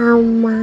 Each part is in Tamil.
அம்மா.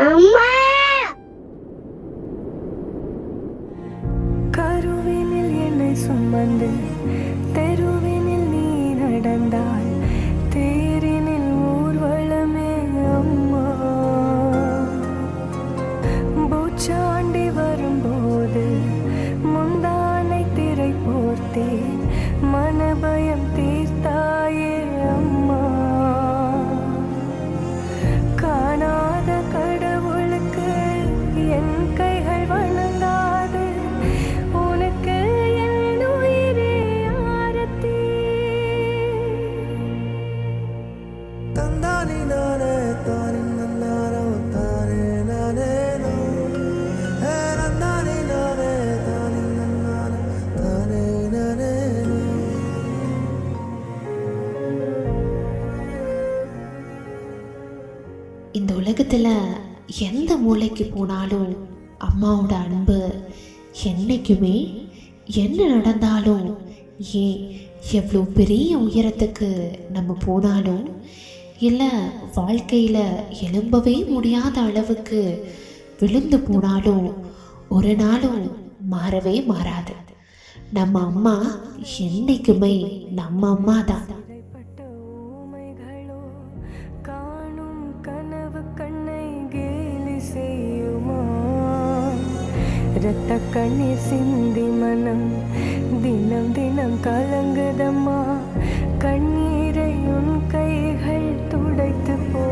அம்மா. கருவினில் என்னை சுமந்து தெருவினில் நீ நடந்தாய், தேரினில் ஊர்வலமே அம்மா. பூச்சாண்டி வரும்போது முந்தானை திரை போர்த்தே மனபயம் தீர்த்தாயே அம்மா. காணாத கடவுளுக்கு என் கைகள் வணங்காது, உனக்கு என் உயிரே ஆரத்தி. தந்தானி நானே தானே நன்னாரோ தானே நானே நோ, நந்தானி நானே தானே நன்னாரோ தானே நானே நோ. இந்த உலகத்தில் எந்த மூளைக்கு போனாலும் அம்மாவோட அன்பு என்றைக்குமே என்ன நடந்தாலும், ஏன் எவ்வளோ பெரிய உயரத்துக்கு நம்ம போனாலும், இல்லை வாழ்க்கையில் எழும்பவே முடியாத அளவுக்கு விழுந்து போனாலும் ஒரு நாளும் மாறவே மாறாது. நம்ம அம்மா என்றைக்குமே நம்ம அம்மா தான். காணும் கனவு கண்ணை கேலி செய்யுமா, இரத்த கண்ணீர் சிந்தி மனம் தினம் தினம் கலங்குதம்மா. கண்ணீரை உன் கைகள் துடைத்து போ.